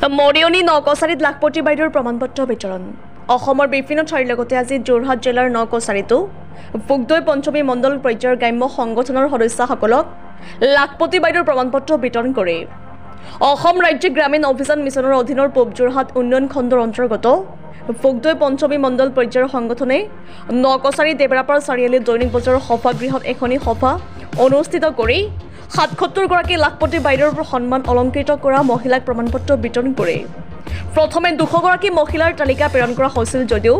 মৰিয়নি নকছাৰীত লাখপতি বাইদেউৰ প্ৰমাণপত্ৰ বিতৰণ অসমৰ বিভিন্ন ঠাইৰ লগতে আজি যোৰহাট জিলাৰ নকছাৰীতো ফুগদৈ পঞ্চমী মণ্ডল পৰ্যায়ৰ গ্ৰাম্য সংগঠনৰ সদস্যসকলক লাখপতি বাইদেউৰ প্ৰমাণপত্ৰ বিতৰণ কৰে। অসম ৰাজ্যিক গ্ৰামীণ অভিযান মিছনৰ অধীনৰ পূব যোৰহাট উন্নয়ন খণ্ডৰ অন্তৰ্গত ফুগদৈ পঞ্চমী মণ্ডল পৰ্যায়ৰ সংগঠনে নকছাৰী দেবৰাপাৰ চাৰিআলিত দৈনিক বজাৰৰ সভাগৃহত এখনি সভা অনুষ্ঠিত কৰি ৭৭ গৰাকী লাখপতি বাইদেউৰ সন্মান অলংকৃত কৰা মহিলাক প্ৰমাণপত্ৰ বিতৰণ কৰে। প্ৰথমে ২০০ গৰাকী মহিলাৰ তালিকা প্ৰেৰণ কৰা হৈছিল যদিও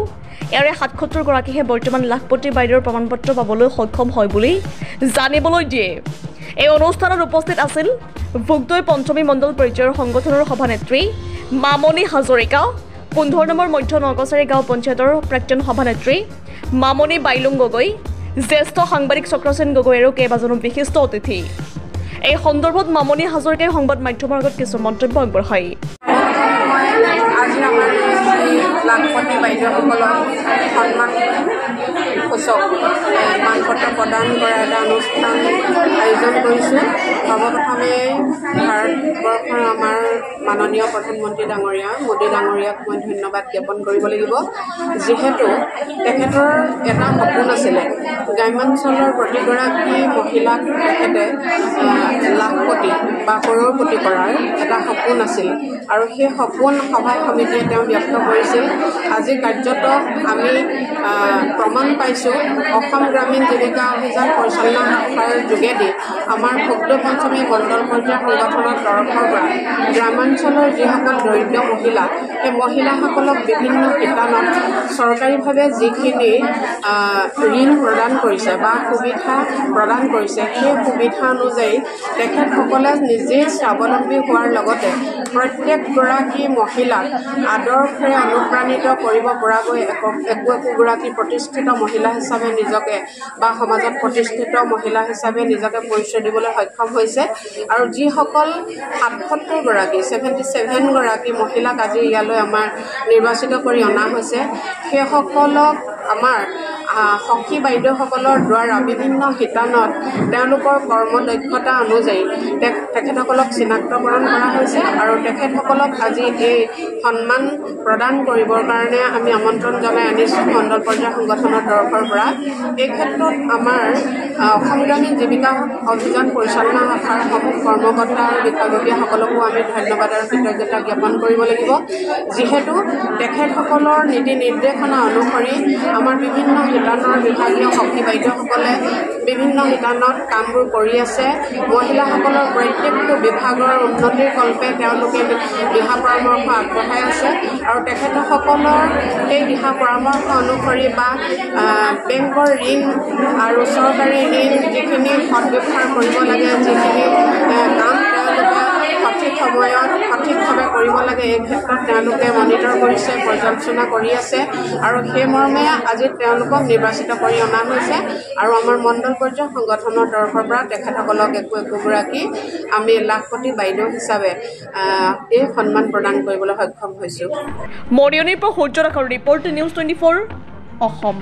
ইয়াৰে ৭৭ গৰাকীহে বৰ্তমান লাখপতি বাইদেউৰ প্ৰমাণপত্ৰ পাবলৈ সক্ষম হয় বুলি জানিবলৈ দিয়ে। এই অনুষ্ঠানত উপস্থিত আছিল ফুগদৈ পঞ্চমী মণ্ডল পৰ্যায়ৰ সংগঠনৰ সভানেত্ৰী মামণি হাজৰিকা, ১৫ নম্বৰ মধ্য নকছাৰী গাঁও পঞ্চায়তৰ প্ৰাক্তন সভানেত্ৰী মামণি বাইলুং গগৈ, জ্যেষ্ঠ সাংবাদিক চক্ৰসেন গগৈ আৰু কেইবাজনো বিশিষ্ট অতিথি। এই সন্দৰ্ভত মামণি হাজৰিকাই সংবাদ মাধ্যমৰ আগত কিছু মন্তব্য আগবঢ়ায়। আজি আমাৰ লাখপতি বাইদেউসকলক সন্মান সূচক মানপত্ৰ প্ৰদান কৰা এটা অনুষ্ঠান আয়োজন কৰিছোঁ। সৰ্বপ্ৰথমে ভাৰতবৰ্ষৰ আমাৰ মাননীয় প্ৰধানমন্ত্ৰী ডাঙৰীয়া মোদী ডাঙৰীয়াক মই ধন্যবাদ জ্ঞাপন কৰিব লাগিব, যিহেতু তেখেতৰ এটা সপোন আছিলে গ্ৰাম্যাঞ্চলৰ প্ৰতিগৰাকী মহিলাক তেখেতে লাখপতি বা কৰৌৰপতি কৰাৰ এটা সপোন আছিল আৰু সেই সপোন সভাই সমিতিয়ে তেওঁ ব্যক্ত কৰিছিল। আজি কাৰ্যত আমি প্ৰমাণ পাইছোঁ অসম গ্ৰামীণ জীৱিকা অভিযান পৰিচালনা শাখাৰ যোগেদি আমাৰ ফুগদৈ পঞ্চমী মণ্ডল পৰ্যায়ৰ সংগঠনৰ তৰফৰ পৰা গ্ৰামাঞ্চলৰ যিসকল দৰিদ্ৰ মহিলা, সেই মহিলাসকলক বিভিন্ন শিতানত চৰকাৰীভাৱে যিখিনি ঋণ প্ৰদান কৰিছে বা সুবিধা প্ৰদান কৰিছে, সেই সুবিধা অনুযায়ী তেখেতসকলে নিজেই স্বাৱলম্বী হোৱাৰ লগতে প্ৰত্যেকগৰাকী মহিলাক আদৰ্শৰে অনুপ্ৰাণিত কৰিব পৰাকৈ একোগৰাকী প্ৰতিষ্ঠিত মহিলা হিচাপে নিজকে বা সমাজত প্ৰতিষ্ঠিত মহিলা হিচাপে নিজকে পৰিচয় দিবলৈ সক্ষম হৈছে। আৰু যিসকল ৭৭ গৰাকী 77 গৰাকী মহিলাক আজি ইয়ালৈ আমাৰ নিৰ্বাচিত কৰি অনা হৈছে, সেইসকলক আমাৰ সখী বাইদেউসকলৰ দ্বাৰা বিভিন্ন শিতানত তেওঁলোকৰ কৰ্মদক্ষতা অনুযায়ী তেখেতসকলক চিনাক্তকৰণ কৰা হৈছে আৰু তেখেতসকলক আজি এই সন্মান প্ৰদান কৰিবৰ কাৰণে আমি আমন্ত্ৰণ জনাই আনিছোঁ মণ্ডল পৰ্যায়ৰ সংগঠনৰ তৰফৰ পৰা। এই ক্ষেত্ৰত আমাৰ অসম গ্ৰামীণ জীৱিকা অভিযান পৰিচালনা শাখাৰ সমূহ কৰ্মকৰ্তা আৰু বিষয়ববীয়াসকলকো আমি ধন্যবাদ আৰু কৃতজ্ঞতা জ্ঞাপন কৰিব লাগিব, যিহেতু তেখেতসকলৰ নীতি নিৰ্দেশনা অনুসৰি আমাৰ বিভিন্ন শিতানৰ বিভাগীয় সখী বাইদেউসকলে বিভিন্ন শিতানত কামবোৰ কৰি আছে। মহিলাসকলৰ প্ৰত্যেকটো বিভাগৰ উন্নতিৰ কল্পে তেওঁলোকে দিহা পৰামৰ্শ আগবঢ়াই আছে আৰু তেখেতসকলৰ এই দিহা পৰামৰ্শ অনুসৰি বা বেংকৰ ঋণ আৰু চৰকাৰী ঋণ যিখিনি সদ্ব্যৱহাৰ কৰিব লাগে, যিখিনি কাম তেওঁলোকে সঠিক সময়ত সঠিকভাৱে কৰিব লাগে, এই ক্ষেত্ৰত তেওঁলোকে মনিটৰ কৰিছে, পৰ্যালোচনা কৰি আছে আৰু সেই মৰ্মে আজি তেওঁলোকক নিৰ্বাচিত কৰি অনা হৈছে আৰু আমাৰ মণ্ডল পৰ্যায়ৰ সংগঠনৰ তৰফৰ পৰা তেখেতসকলক একোগৰাকী আমি লাখপতি বাইদেউ হিচাপে এই সন্মান প্ৰদান কৰিবলৈ সক্ষম হৈছোঁ। মৰিয়নিৰ পৰা সূৰ্য ৰিপৰ্ট নিউজ 24 অসম।